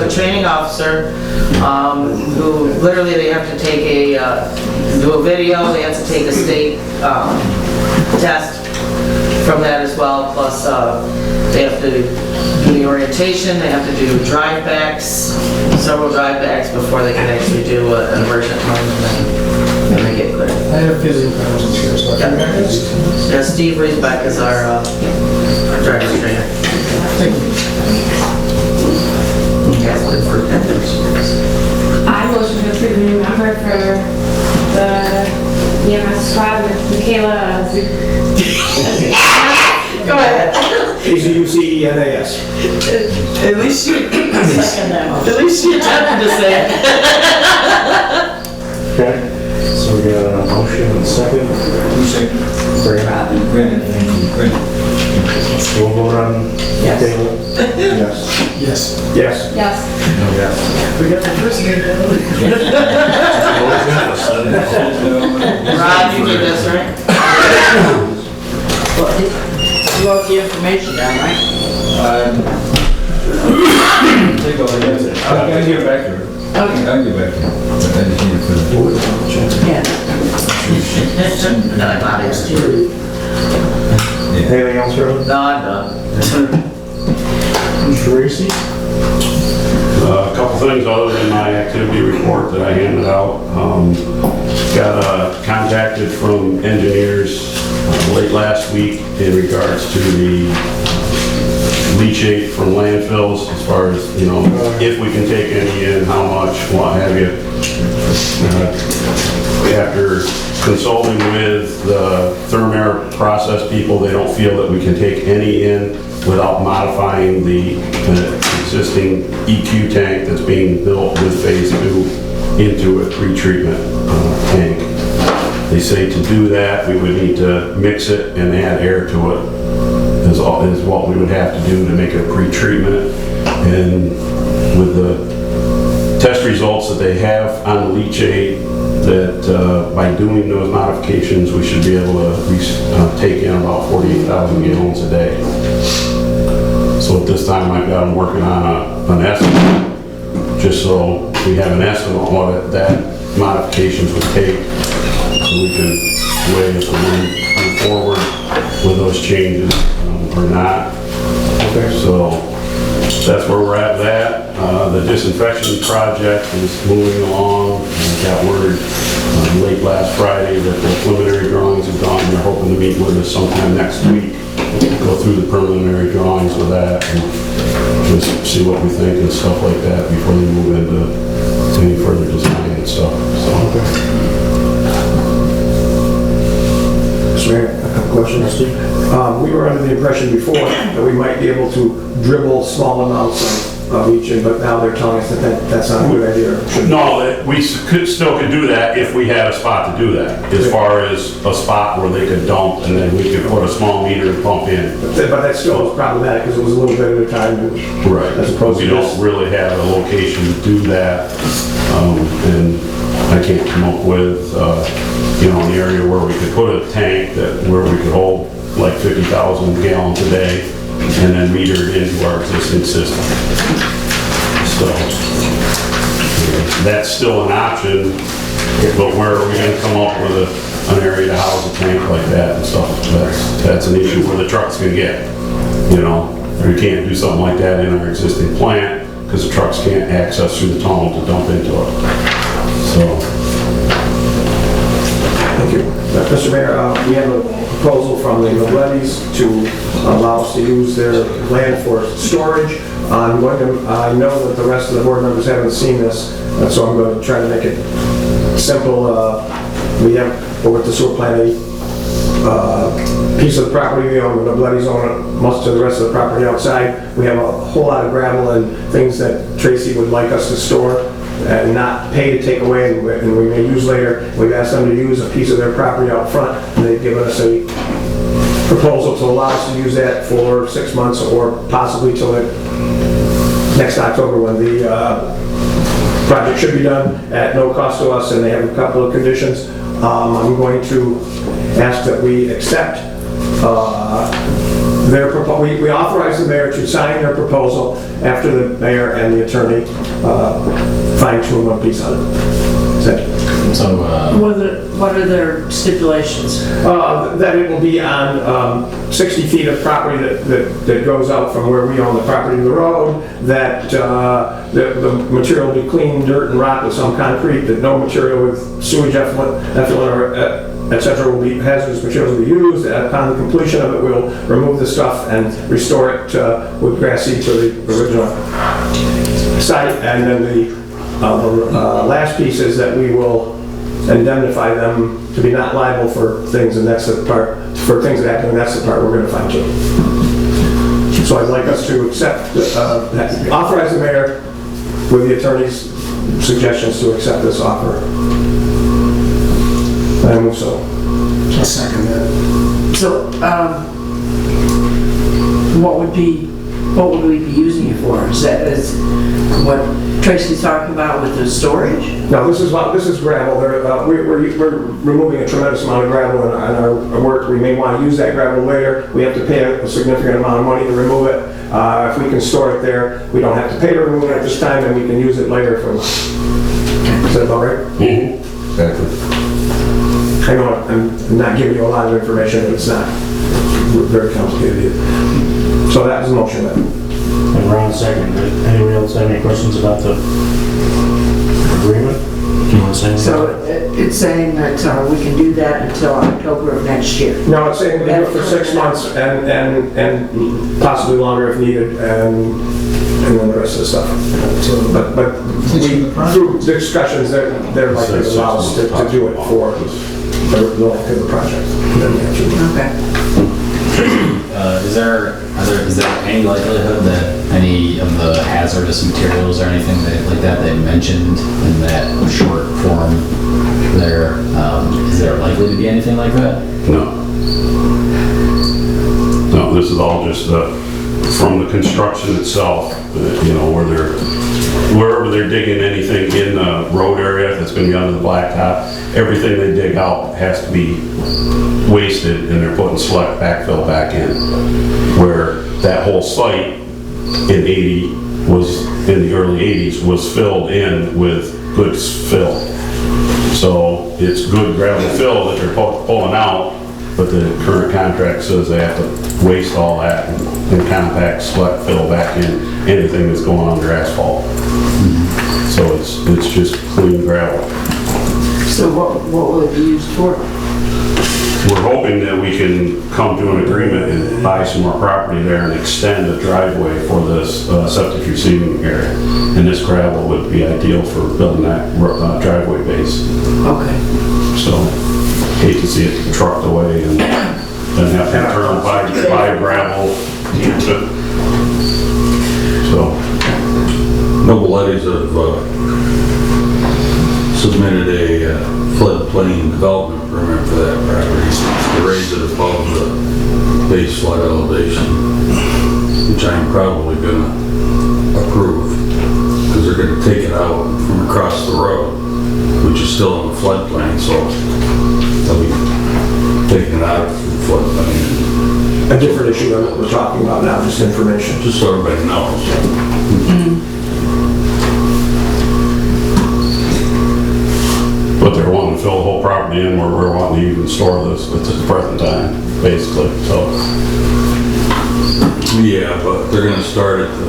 a training officer who literally they have to take do a video, they have to take a state test from that as well, plus they have to do the orientation, they have to do several drive backs before they can actually do an immersion run and then they get clear. I have physical insurance here, so I can Yeah, Steve Riesbeck is our driver's trainer. Thank you. Yes, but for members. I motion to approve a new member for the EMS squad with Michaela. Go ahead. AZUCENAS. At least you attempted to say it. Okay, so we got a motion and a second. Brandon. We'll vote on the table. Yes. Yes. Yes. Yes. Yes. We got the first name Rod, you did this, right? You want the information down, right? Take all the answer. I'll get back to her. Okay. I'll get back to her. I just need to put it. Yeah. No, I'm out of here. Anything else, Harold? No, I'm done. Tracy? A couple things other than my activity report that I handed out. Got contacted from engineers late last week in regards to the leachate from landfills, as far as, you know, if we can take any in, how much, what have you. After consulting with the Thermair process people, they don't feel that we can take any in without modifying the existing EQ tank that's being built with phase 2 into a pre-treatment tank. They say to do that, we would need to mix it and add air to it, is what we would have to do to make it a pre-treatment. And with the test results that they have on the leachate, that by doing those modifications, we should be able to at least take in about 48,000 gallons a day. So at this time, I'm working on an estimate, just so we have an estimate of what that modifications would take, so we can weigh if we move forward with those changes or not. Okay. So that's where we're at with that. The disinfection project is moving along. We got word late last Friday that the preliminary drawings have gone. They're hoping to meet with us sometime next week. Go through the preliminary drawings with that and just see what we think and stuff like that before they move into any further design and stuff. So. Mr. Mayor, a couple questions. We were under the impression before that we might be able to dribble small amounts of each, but now they're telling us that that's not a good idea. No, we still could do that if we had a spot to do that, as far as a spot where they could dump and then we could put a small meter and pump in. But that still is problematic because it was a little bit at a time. Right. As opposed We to don't really have a location to do that, and I can't come up with, you know, an area where we could put a tank where we could hold like 50,000 gallons a day and then meter it into our existing system. So that's still an option, but where are we going to come up with an area to house a tank like that and stuff? That's an issue where the trucks can get. You know, we can't do something like that in our existing plant because the trucks can't access through the tunnel to dump into it. So. Thank you. Mr. Mayor, we have a proposal from the Nobletis to allow us to use their land for storage. I know that the rest of the board members haven't seen this, so I'm going to try to make it simple. We have, over at the sewer plant, a piece of the property we own, the Nobletis own it, most of the rest of the property outside. We have a whole lot of gravel and things that Tracy would like us to store and not pay to take away, and we may use later. We've asked them to use a piece of their property out front, and they've given us a proposal to allow us to use that for 6 months or possibly till next October when the project should be done at no cost to us, and they have a couple of conditions. I'm going to ask that we accept we authorize the mayor to sign their proposal after the mayor and the attorney fine tune one piece on it. So, what are their stipulations? That it will be on 60 feet of property that goes out from where we own the property to the road, that the material will be clean dirt and rock with some concrete, that no material with sewage effluent or et cetera will be, hazardous materials will be used. Upon the completion of it, we'll remove the stuff and restore it with grass seed to the original site. And then the last piece is that we will indemnify them to be not liable for things, and that's the part, for things that happen, and that's the part we're going to fine tune. So I'd like us to accept, authorize the mayor with the attorney's suggestions to accept this offer. I move so. I'll second that. So, what would we be using it for? Is what Tracy's talking about with the storage? No, this is gravel. We're removing a tremendous amount of gravel in our work. We may want to use that gravel later. We have to pay a significant amount of money to remove it. If we can store it there, we don't have to pay to remove it at this time, and we can use it later for. Is that about right? Mm-hmm. Exactly. I know I'm not giving you a lot of information, but it's not very complicated either. So that was the motion then. And Ron second. Anybody else have any questions about the agreement? Do you want to say anything? So, it's saying that we can do that until October of next year. No, it's saying we do it for 6 months and possibly longer if needed, and then the rest of the stuff. But through discussions, they're likely to allow us to do it for the length of the project. Okay. Is there any likelihood that any of the hazardous materials or anything like that they mentioned in that short form there, is there likely to be anything like that? No. No, this is all just from the construction itself, wherever they're digging anything in the road area that's going to be under the blacktop, everything they dig out has to be wasted, and they're putting select backfill back in. Where that whole site in the early 80s was filled in with good fill. So it's good gravel fill that they're pulling out, but the current contract says they have to waste all that and compact select fill back in anything that's going under asphalt. So it's just clean gravel. So what will it be used for? We're hoping that we can come to an agreement and buy some more property there and extend the driveway for this septic receiving area. And this gravel would be ideal for building that driveway base. Okay. So, hate to see it trucked away and then have to turn buy gravel. So. Noble Eddies have submitted a floodplain development permit for that property to raise it above the base flood elevation, which I'm probably going to approve, because they're going to take it out from across the road, which is still in the floodplain, so they'll be taking it out from the floodplain. A different issue than what we're talking about now, just information. Just so everybody knows. But they're wanting to fill the whole property in where we're wanting to even store this at the present time, basically, so. Yeah, but they're going to start at the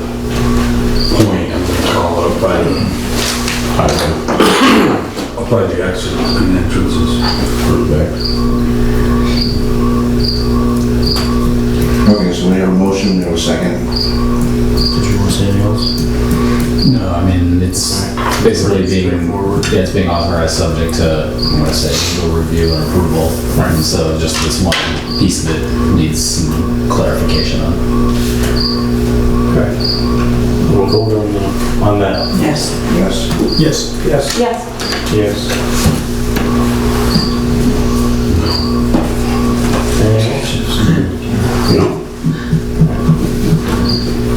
point and then call it up by the exit and entrances. Okay, so we have a motion, we have a second. Did you want to say anything else? No, I mean, it's basically it's being authorized subject to, I'm going to say, legal review and approval. And so just this one piece of it needs some clarification on. Okay. We'll vote on that. Yes. Yes. Yes. Yes. Yes. Yes.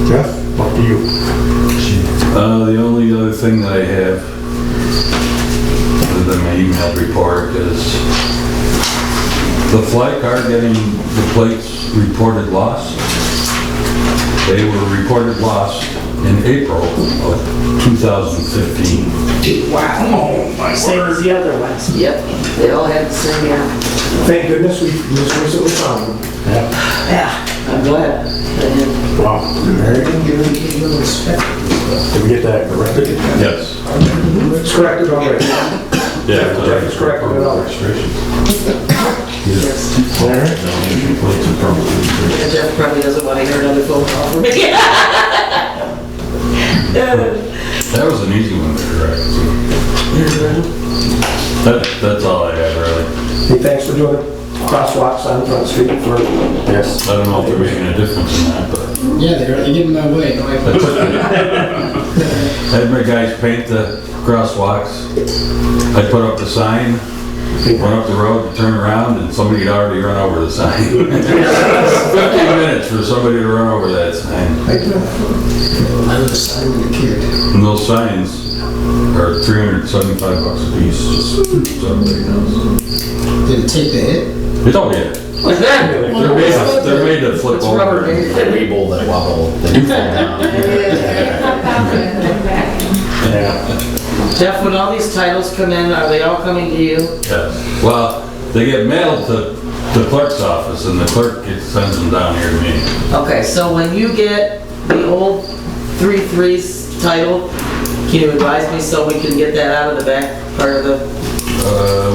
Jeff, up to you. The only other thing that I have, other than my email report, is The fly car getting the plates reported lost, they were reported lost in April of 2015. Wow. Same as the other ones. Yep, they all had the same, yeah. Thank goodness we just recently found them. Yeah, I'm glad. They did. Wow. Did we get that corrected? Yes. It's corrected already. Yeah. Jeff is corrected it all. Yes. And Jeff probably doesn't want to hear another phone call from me. That was an easy one to correct. That's all I have, really. Hey, thanks for doing the crosswalks on Front Street for, Yes. I don't know if they're making a difference in that, but Yeah, they're getting in my way. I had my guys paint the crosswalks. I put up the sign, went up the road, turn around, and somebody had already run over the sign. 15 minutes for somebody to run over that sign. I was a sign when a kid. And those signs are $375 a piece, just so everybody knows. Did it take the hit? Oh, yeah. They're made to flip It's over. rubber, baby. The Weeble that wobble, they do fall down. Yeah. Jeff, when all these titles come in, are they all coming to you? Yes. Well, they get mailed to the clerk's office, and the clerk sends them down here to me. Okay, so when you get the old 3-3s title, can you advise me so we can get that out of the back part of the,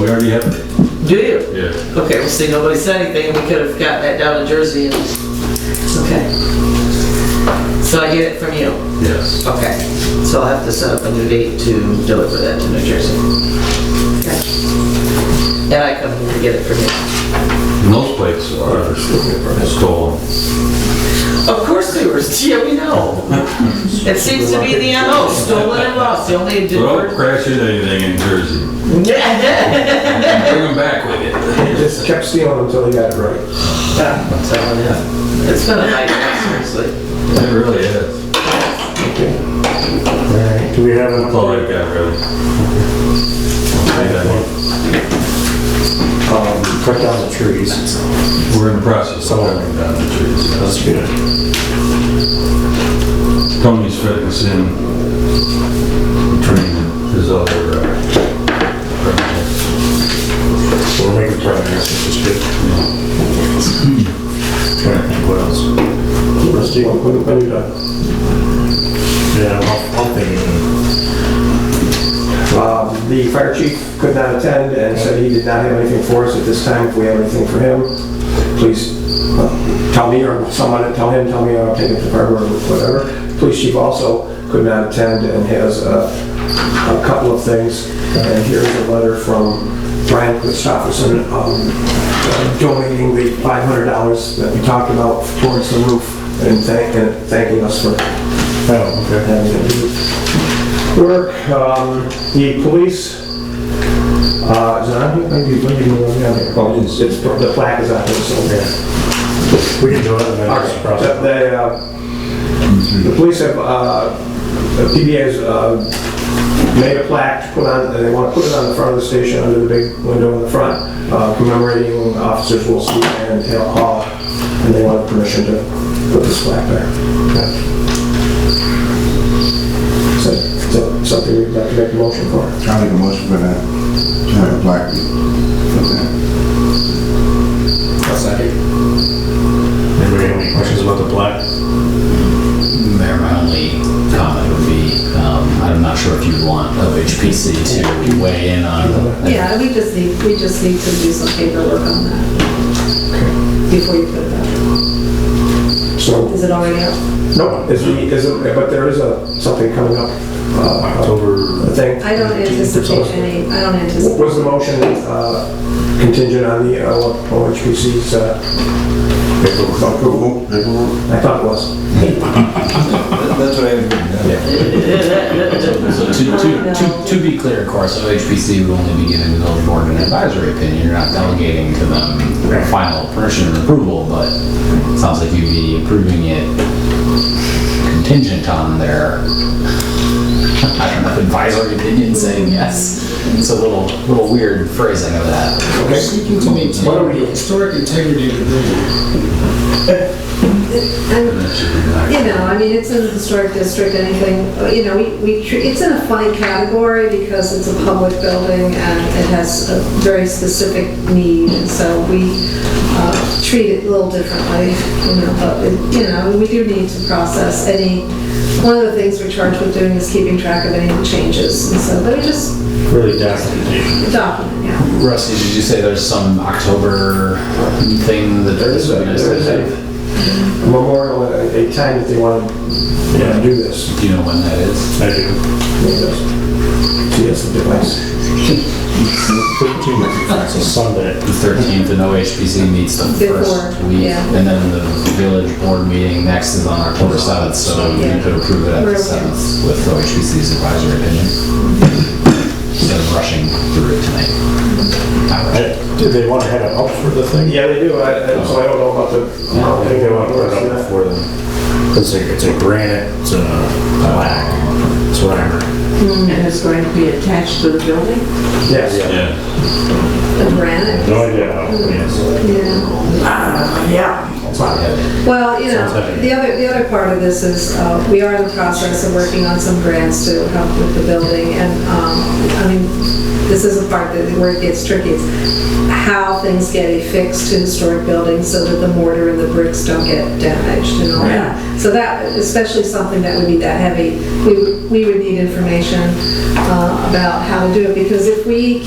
We already have it. do you? Yeah. Okay, well, see, nobody said anything, we could have gotten that down to Jersey and, okay. So I get it from you? Yes. Okay, so I'll have to set up a new date to deliver that to New Jersey. Okay. And I come here to get it from you. And those plates are stolen. Of course they were, yeah, we know. It seems to be the MO, stolen and lost, the only So don't difference. crash into anything in Jersey. Bring them back with you. just kept stealing until he got it right. I'm telling you, it's been a nightmare, seriously. It really is. Alright, do we have That's all enough? I've got, really. Cut down the trees. We're in the process of cutting down the trees. That's good. Tony's fitting us in, training his other projects. So we're making progress, which is good. Trying to think what else. Rusty, when you done? Yeah, I'm thinking, The fire chief could not attend and said he did not have anything for us at this time. If we have anything for him, please tell me, or someone tell him, tell me, I'll take it to the fire board or whatever. Police chief also could not attend and has a couple of things. And here's a letter from Brian Christopherson donating the $500 that we talked about towards the roof and thanking us for having it do work. The police, is it on here? Maybe move it down here. Oh, it's, the plaque is on here, so. we can do it and then just cross it. The police have, the PBA has made a plaque to put on, they want to put it on the front of the station under the big window in the front, commemorating Officers Wilson and Hale Hall, and they want permission to put this plaque there. Is that something we'd like to make a motion for? I'll make a motion for that, to have a plaque for that. I'll second. Anybody have any questions about the plaque? Mayor, my only comment would be, I'm not sure if you want OHPC to weigh in on. Yeah, we just need to do some paperwork on that before you put it out. So, Is it already out? no, but there is something coming up, October. I think. I don't anticipate any, I don't anticipate. Was the motion contingent on the OHPC's approval? I thought it was. That's what I have written down. So to be clear, of course, OHPC would only be giving the village board an advisory opinion. You're not delegating to them final permission and approval, but it sounds like you'd be approving it contingent on their I don't know, advisory opinion saying yes. It's a little weird phrasing of that. We're seeking to maintain the historic integrity of the building. You know, I mean, it's in the historic district, anything, you know, it's in a funny category because it's a public building and it has a very specific need, and so we treat it a little differently, you know, but, you know, we do need to process one of the things we're charged with doing is keeping track of any of the changes, and so let me just Really documentation. document, yeah. Rusty, did you say there's some October thing that There is a memorial, a time that they want to do this. Do you know when that is? I do. See, that's the device. 13th, it's a Sunday. The 13th, and OHPC meets the Before, first week, yeah. and then the village board meeting next is on October 7th, so Yeah. you could approve it at the We're okay. 7th with OHPC's advisory opinion. Instead of rushing through it tonight. All right. Did they want to have it up for the thing? Yeah, they do, so I don't know about the. I think they want to put it up before them. It's a granite, it's a plaque, that's what I heard. And it's going to be attached to the building? Yes. The granite. No idea how, yes. Yeah. Yeah. It's not heavy. Well, you know, Sounds heavy. the other part of this is, we are in the process of working on some grants to help with the building, and, I mean, this is a part where it gets tricky. It's how things get affixed to historic buildings so that the mortar and the bricks don't get damaged and all that. So that, especially something that would be that heavy, we would need information about how to do it, because if we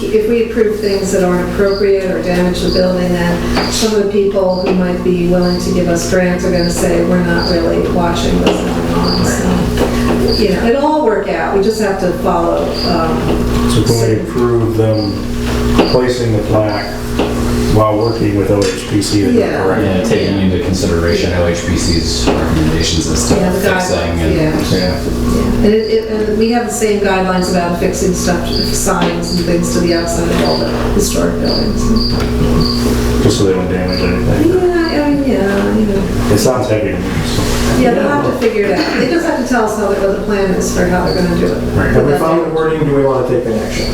approve things that aren't appropriate or damage the building, then some of the people who might be willing to give us grants are going to say we're not really watching what's going on. So, you know, it'll all work out. We just have to follow. So can we approve them placing the plaque while working with OHPC? that they're Yeah. correct? Yeah, taking into consideration OHPC's recommendations as to Yeah, the fixing guidelines, and. yeah. Yeah. And we have the same guidelines about fixing stuff, signs and things to the outside of all the historic buildings. Just so they don't damage anything. Yeah, I mean, yeah, you know. It sounds heavy to me, so. Yeah, they'll have to figure it out. They just have to tell us what the plan is for how they're gonna do it. Right. Have we found the wording, do we want to take an action?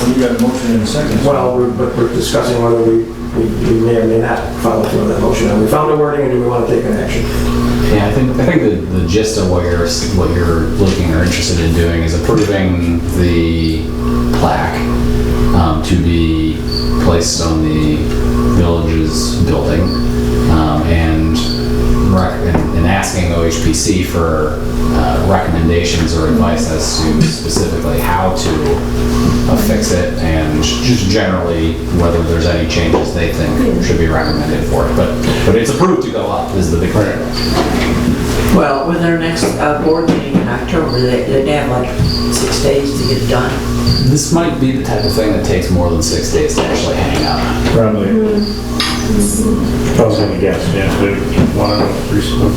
We got a motion in a second. Well, we're discussing whether we may or may not follow through on that motion. Have we found the wording, and do we want to take an action? Yeah, I think the gist of what you're looking or interested in doing is approving the plaque to be placed on the village's building, and asking OHPC for recommendations or advice as to specifically how to affix it, and just generally whether there's any changes they think should be recommended for it. But it's approved to go up is the big thing. Well, with our next board meeting in October, they'd have like 6 days to get it done. This might be the type of thing that takes more than 6 days to actually hang up. Probably. I was gonna guess, yeah, they want to know recently.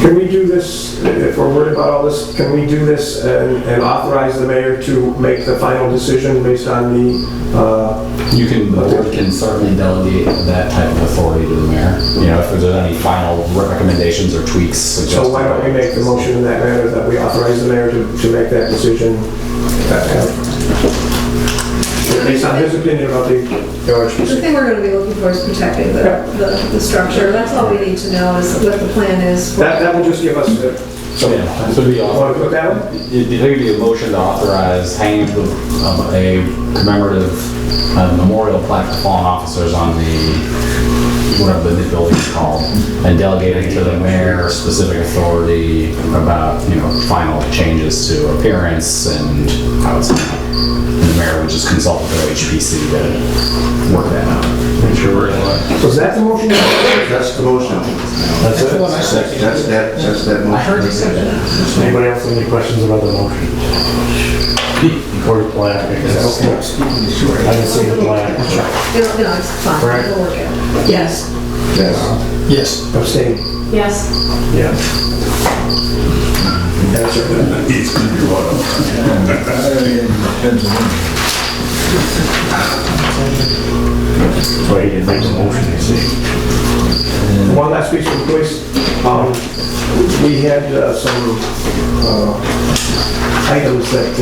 Can we do this, if we're worried about all this, can we do this and authorize the mayor to make the final decision based on The board can certainly delegate that type of authority to the mayor. You know, if there's any final recommendations or tweaks suggested. so why don't we make the motion in that manner that we authorize the mayor to make that decision based on his opinion about the The OHPC? thing we're gonna be looking for is protecting the structure. That's all we need to know is what the plan is. for- That will just give us some Yeah, so it'd be Want to put that one? It'd be a motion to authorize hanging a commemorative memorial plaque to fallen officers on whatever the building is called, and delegating to the mayor specific authority about, final changes to appearance and how it's going. And the mayor would just consult with OHPC to work that out. Make sure we're in line. Was that the motion? That's the motion. That's it? That's that motion. I heard you say that. Anybody else have any questions about the motion? Or the plaque, I guess. I haven't seen the plaque. It's fine. Correct. We'll work it out. Yes. Yes. Yes. Abstain. Yes. Yeah. That's right. He's gonna be one of That's why he didn't make the motion, you see. One last piece of advice. We had some items that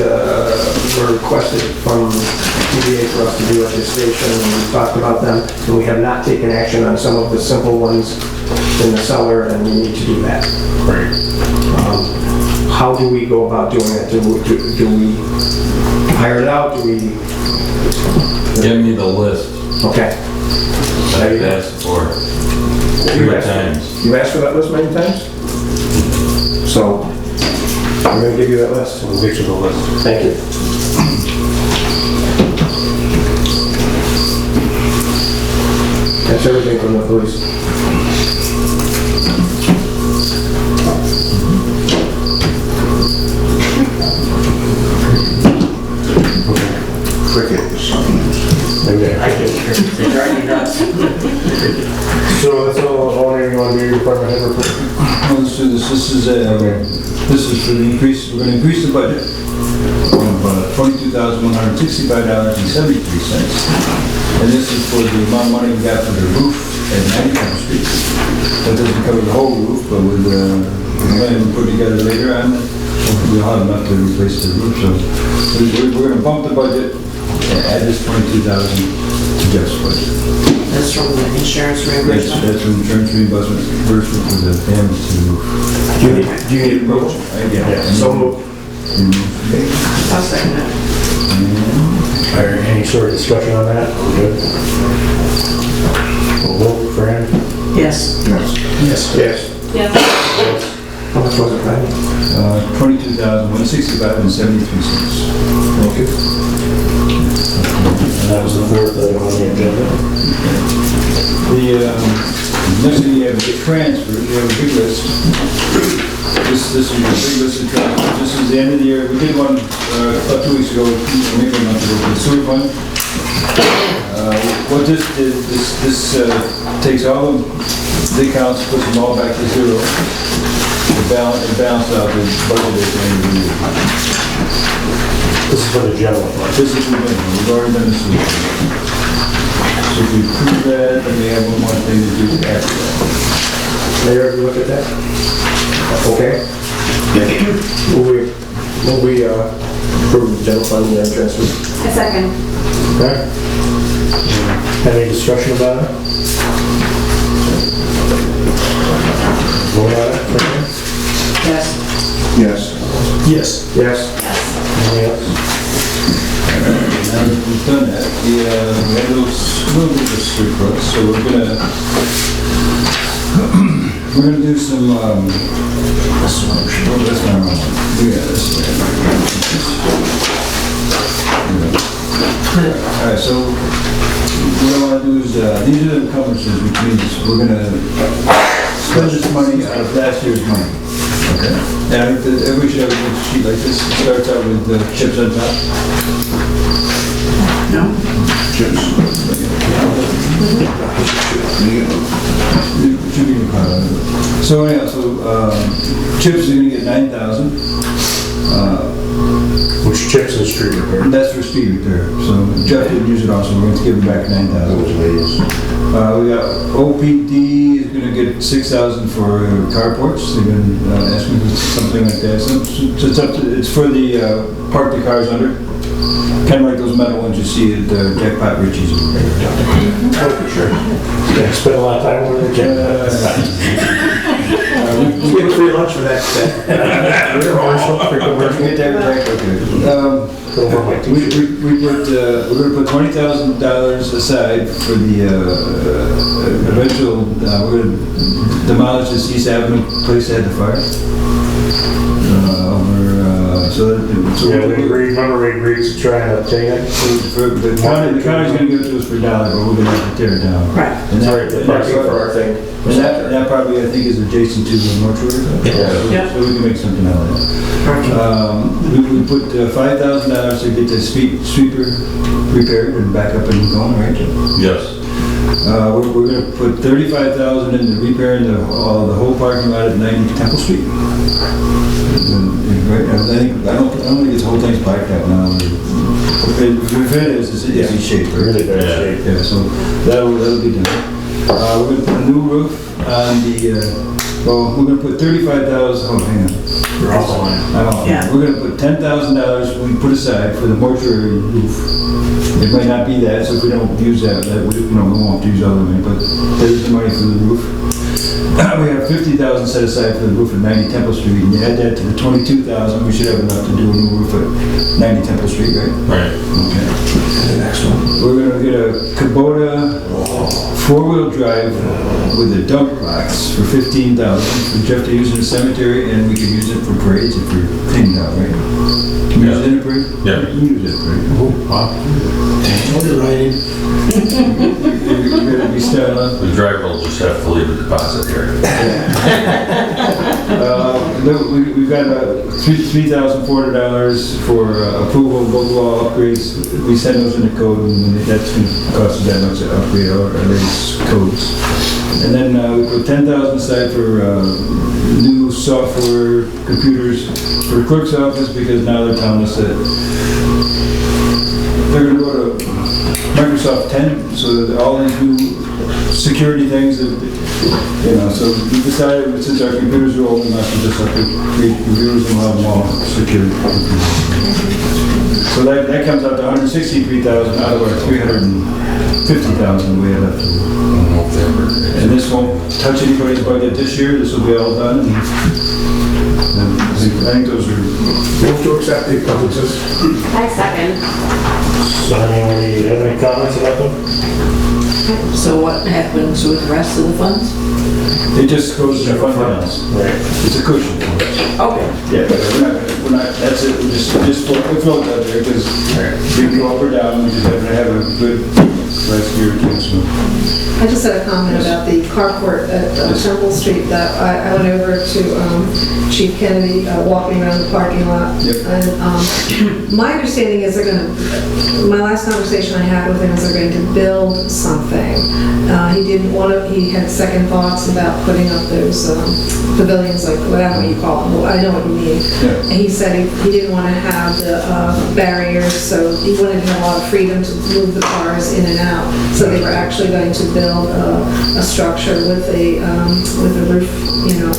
were requested from TVA for us to do at this station, and we talked about them, and we have not taken action on some of the simple ones in the cellar, and we need to do that. Right. How do we go about doing it? Do we hire it out? Do we? Give me the list Okay. that I've asked for 3 times. You've asked for that list many times? So, I'm gonna give you that list. We'll get you the list. Thank you. That's everything from the police. Cricket or something. Okay. They're driving nuts. So that's all you want to do, your department head report? Well, let's do this. This is for the increase, we're gonna increase the budget of $22,165.73. And this is for the amount of money we got for the roof at 99th Street. That doesn't cover the whole roof, but with the plan we put together later on, we'll have enough to replace the roof. So we're gonna bump the budget and add this 22,000 to Jeff's budget. That's from the insurance reimbursement. That's an insurance reimbursement for the damage to the roof. Do you need approval? Yeah. So moved. I'll second that. Are there any sort of discussion on that? We're good? We'll vote, Fran? Yes. Yes. Yes. Yes. How much was it, Randy? $22,165.73. Thank you. And that was the fourth item on the agenda. The next thing you have is the transfer. You have a big list. This is your big list of transfers. This is the end of the year. We did one about 2 weeks ago, maybe a month ago, for the sewer fund. What this did, this takes all of the accounts, puts them all back to zero. It balanced out the budget at the end of the year. This is for the general fund. This is the minimum. We've already done the sewer fund. So if we prove that, then we have one more thing to do after that. Mayor, have you looked at that? Okay. Will we approve the general fund and transfer? A second. Okay. Any discussion about it? Vote on it, Fran? Yes. Yes. Yes. Yes. Anything else? Now that we've done that, we had a little bit of surplus, so we're gonna do some, that's not wrong. Yeah, that's All right, so what I wanna do is, these are the encumbrances, which means we're gonna spend this money out of last year's money. Okay. And I think that everybody should have a good sheet like this. It starts out with chips on top. No? Chips. Should be so anyhow, so chips are gonna get 9,000. Which chips is street repair? That's for speed repair. So Jeff didn't use it also. We're going to give him back 9,000. We got OPD is going to get 6,000 for carports. They've been asking for something like that. So it's for the park the cars under. Kind of like those metal ones you see at Jackpot Richie's. Oh, for sure. Yeah, spent a lot of time over there. We get a free lunch for that. We're going to put $20,000 aside for the eventual, we're going to demolish this East Avenue place that had the fire. Remember we agreed to try and obtain it? The county's going to give it to us for $1, but we're going to have to tear it down. Right. And Sorry, the parking for our thing. that probably, I think, is adjacent to the mortuary. Yeah. So we can make something out of that. Parking. We put $5,000 to get the sweeper repaired and back up and going, right? Yes. We're going to put $35,000 into repairing the whole parking lot at 90 Temple Street. Right? I don't think this whole thing's blacked out now. If it is, it's in shape. Right? Really bad shape. Yeah, so that'll be done. We're going to put a new roof on the Well, we're gonna put 35,000, oh, hang on. You're all fine. Yeah. We're gonna put $10,000 we put aside for the mortuary roof. It might not be that, so if we don't use that, we won't use all the money, but there's the money for the roof. We have 50,000 set aside for the roof at 90 Temple Street, and you add that to the 22,000, we should have enough to do a new roof at 90 Temple Street, right? Right. Okay. The next one. We're gonna get a Kubota four-wheel drive with a dump box for 15,000 for Jeff to use in the cemetery, and we can use it for parades if we're cleaning out, right? Can we use it in a parade? Yeah. You can use it in a parade. You're gonna be standing on. The driver will just have to leave a deposit here. We've got $3,400 for approval of local law upgrades. We send those in the code, and that's going to cost us that much to upgrade our latest codes. And then we put 10,000 aside for new software, computers for the clerk's office, because now they're telling us that they're going to go to Microsoft 10, so that all these new security things that, so we decided since our computers are old enough, we just have to create computers and have them all secure. So that comes out to 163,000 out of our 350,000 we had left. And this won't touch anybody's budget this year. This will be all done. And I think those are. Move to accept the encumbrances. I second. So anybody have any comments about them? So what happens with the rest of the funds? It just goes to fund balance. Right. It's a cushion. Okay. Yeah, but we're not, that's it. We just float out there because we can go up or down. We just have to have a good last year or two. So. I just had a comment about the carport at Temple Street that I went over to Chief Kennedy walking around the parking lot. Yep. And my understanding is my last conversation I had with him is they're going to build something. He didn't want to, he had second thoughts about putting up those pavilions, like whatever you call them. Well, I know what you mean. Yeah. And he said he didn't want to have the barriers, so he wanted to have a lot of freedom to move the cars in and out. So they were actually going to build a structure with a roof,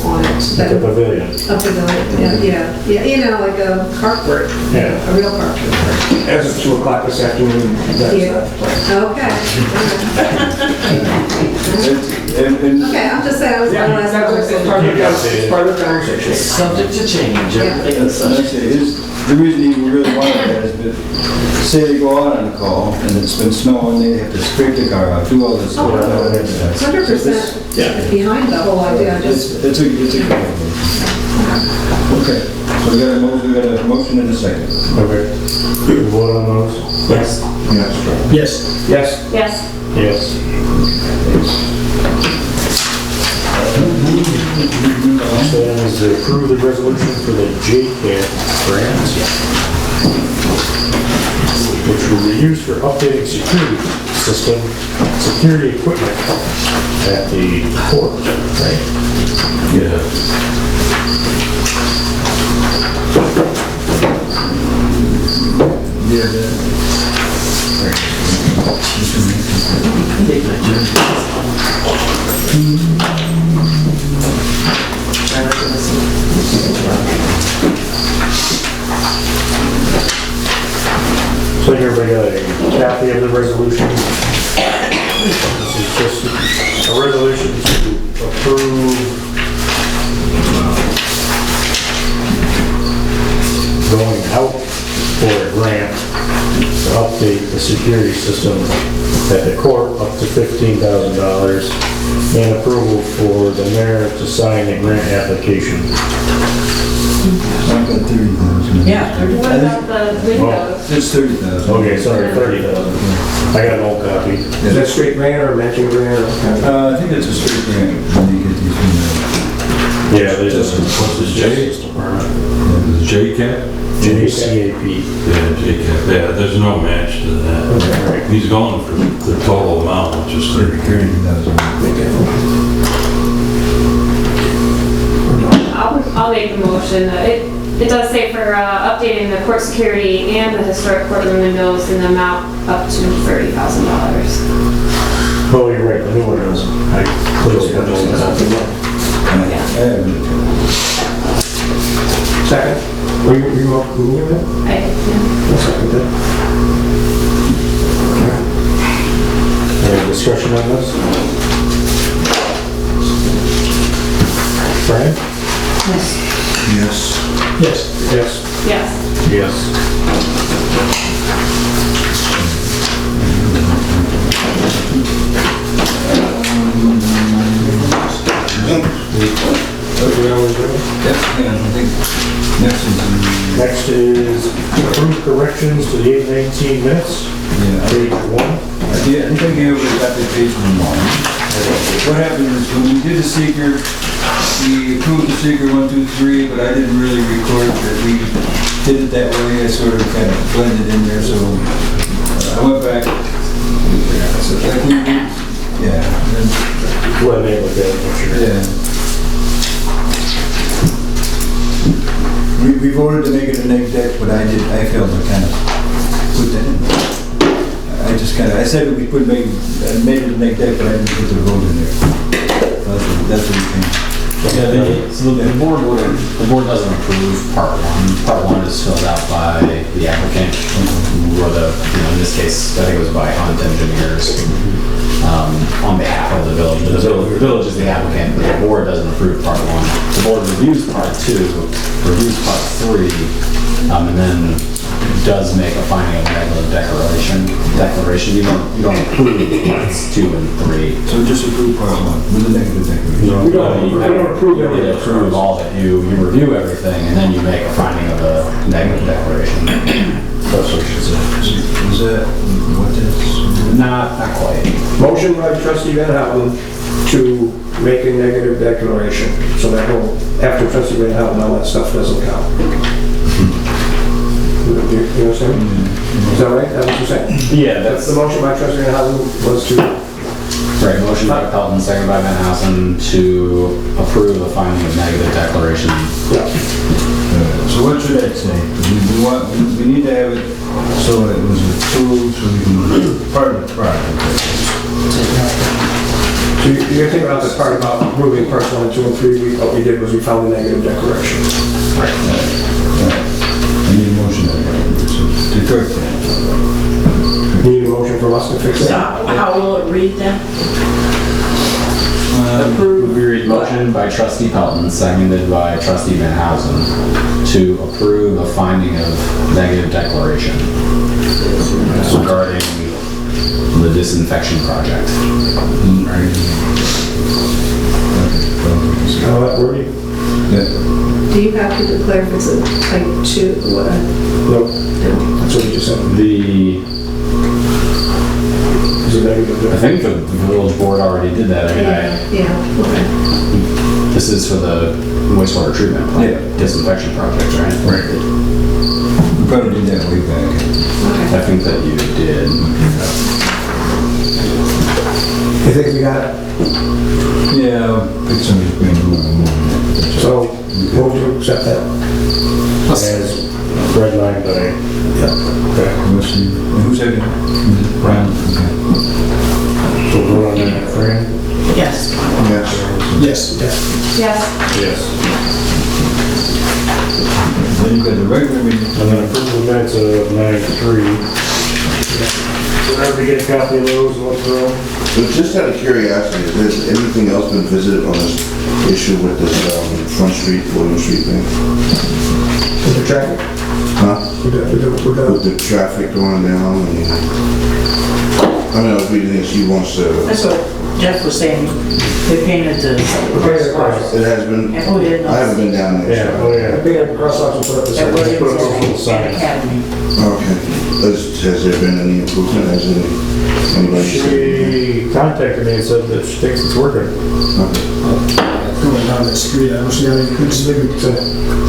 on it. Like a pavilion. A pavilion, yeah, like a carport, Yeah. a real carport. As of 2 o'clock this afternoon. Yeah. Okay. Okay, I'm just saying, I was my last conversation. It's part of the conversation. Subject to change, everything is Like I subject. say, the reason he really wanted that is that, say they go out on a call and it's been snowing, they have to scrape the car out, do all this. Oh, 100% behind the whole idea, I just, It's a good idea. Okay, so we got a motion and a second. Okay. We vote on those? Yes. Yes. Yes. Yes. Yes. Next item is to approve the resolution for the JCAP grant, which will be used for updating security equipment at the port, right? Yeah. Take my turn. So everybody got a copy of the resolution. This is just a resolution to approve going out for a grant to update the security system at the court up to $15,000 and approval for the mayor to sign the grant application. I've got 30,000. Yeah. What about the windows? It's 30,000. Okay, sorry, 30,000. I got an old copy. Is that straight grant or matching grant? I think it's a straight grant when you get these from Yeah, there's What's his J? The JCAP? JCAP. Yeah, JCAP. Yeah, there's no match to that. He's going for the total amount, which is 30,000. I'll make the motion. It does say for updating the court security and the historic courtroom windows in the amount up to $30,000. Oh, you're right, the new one is. I closed it. Second? Were you moving it? I'll second that. Any discussion on this? Brian? Yes. Yes. Yes. Yes. Yes. Next is approved corrections to the 819 minutes, page 1. I think I got the page 1. What happened is when we did the seeker, we approved the seeker 1, 2, 3, but I didn't really record that we did it that way. I sort of kind of blended in there, so I went back. So like yeah. Blend in with that, Yeah. We voted to make it a neg deck, but I failed to kind of put that in. I said that we made it a neg deck, but I didn't put the vote in there. That's what we came. Yeah, so the board doesn't approve part one. Part one is filled out by the applicant, or in this case, I think it was by Hunt Engineers, on behalf of the village. The village is the applicant, but the board doesn't approve part one. The board reviews part two, reviews part three, and then does make a finding of negative declaration. You don't approve parts 2 and 3. So just approve part 1 with a negative declaration. We don't approve You everything. approve all that. You review everything, and then you make a finding of a negative declaration. That's what she said. Is that what that's? Not quite. Motion by trustee Van Houten to make a negative declaration, so that after trustee Van Houten, all that stuff doesn't count. You know what I'm saying? Is that right? That's what you're saying? Yeah, That's the motion by trustee Van Houten was to... Right, motion by Pelton, second by Van Housen to approve a finding of negative declaration. Yeah. So what should I say? We need to have it so it was approved, so we can part of the project. So you're thinking about the part about approving parts 1, 2, and 3, what we did was we found the negative declaration. Right. I need a motion to correct that. You need a motion from us to fix So that? how will it read then? We read motion by trustee Pelton, seconded by trustee Van Housen to approve a finding of negative declaration regarding the disinfection project. How that wording? Do you have to declare if it's a type 2? What? No. That's what you just said. Is it negative? I think the village board already did that. Yeah, okay. This is for the wastewater treatment plant disinfection project, right? Right. We probably did that way back. I think that you did. You think we got it? Yeah, pick somebody's brain to move. So, move to accept that. As redlined by... Who's second? Brian. Okay. So we're on that, Fran? Yes. Yes. Yes. Yes. Yes. Then you got the regular meeting. And then approve the minutes of 9/3. So everybody get a copy of those and look through them? So just out of curiosity, has anything else been visited on this issue with this Front Street, William Street thing? With the traffic? Huh? With With the traffic going down and... I mean, I was reading this, he wants to... That's what Jeff was saying. They painted the crosswalks. It has been... And who didn't know? I haven't been down there. Yeah, so- oh yeah. I think I crosswalks and put up the At sign. Put up those little Williams signs. Academy. Okay. Has there been any improvement? Has anybody said? She contacted me and said that she thinks it's working. Okay. Going down the street, I don't see any, It's a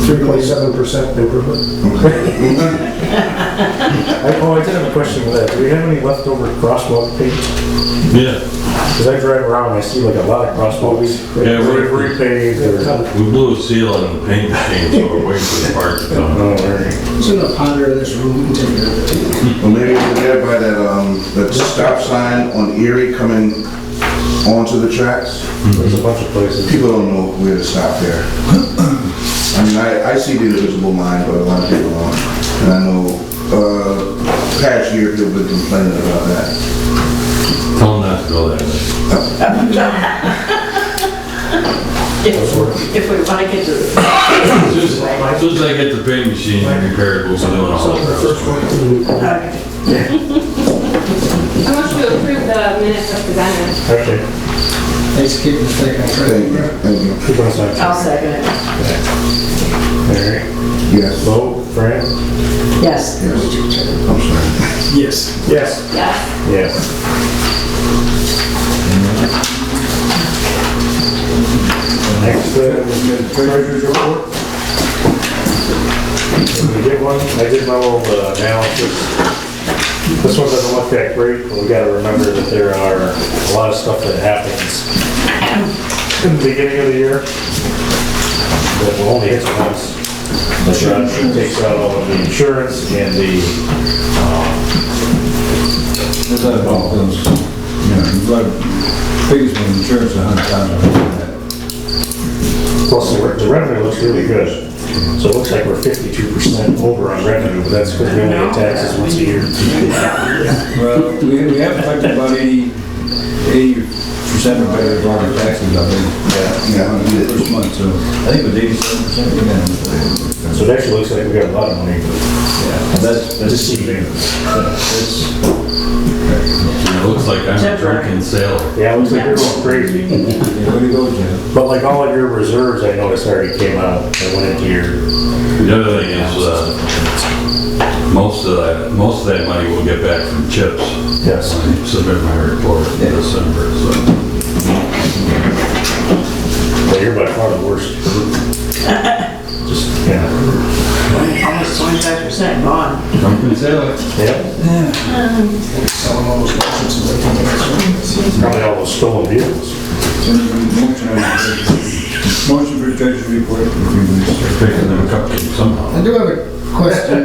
3.7% improvement. I did have a question with that. Do we have any leftover crosswalk paint? Yeah, Because I drive around and I see like a lot of crosswalks. Yeah, we're- repaved or... we blew a seal on the paint machine, so we're waiting for the part to come. Oh, all right. it's in the ponder of this room, we can take care of it. Well, maybe over there by that stop sign on Erie coming onto the tracks. There's a bunch of places. People don't know where to stop there. I mean, I see the invisible line, but a lot of people don't. And I know, past year, people have been complaining about that. Tell them not to go that way. If we want to get to the... As soon as I get the paint machine repaired, we'll be doing all of that. I motion to approve the minutes as presented. Okay. Thanks for keeping the thing on track. Thank you, thank you. Keep on second. I'll second it. Mary? Yes. Vote, Fran? Yes. Yes. I'm sorry. Yes. Yes. Yes. Yes. Next, treasurer's report. Did we get one? I did my little analysis. This one doesn't look that great, but we gotta remember that there are a lot of stuff that happens in the beginning of the year that will only hit once. The judge takes out all of the insurance and the, There's that about those, you know, biggest one, insurance, $100,000. plus the revenue looks really good. So it looks like we're 52% over on revenue, but that's because we only get taxes once a year. Well, we have collected about 80% or better of our taxes out there. Yeah, In the first month, so I think with 87%, we're gonna. So it actually looks like we got a lot of money, but Yeah, that's deceiving. It looks like I'm a drunken sailor. Yeah, it looks like you're going crazy. way to go, Jim. But like all of your reserves, I noticed already came out and went into your, The other thing is, most of that money we'll get back from CHIPS. yes. When I submit my report in December, so. Well, you're by far the worst. Just, yeah. Almost 25% gone. Drunken sailor. Yep. Selling all those options and everything. Probably all those stolen vehicles. Motion for treasury report. Picking them a cupcake somehow. I do have a question.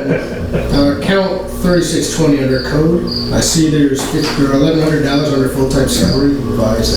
Account 3620 under code. I see there's $1,100 under full-time salary revised.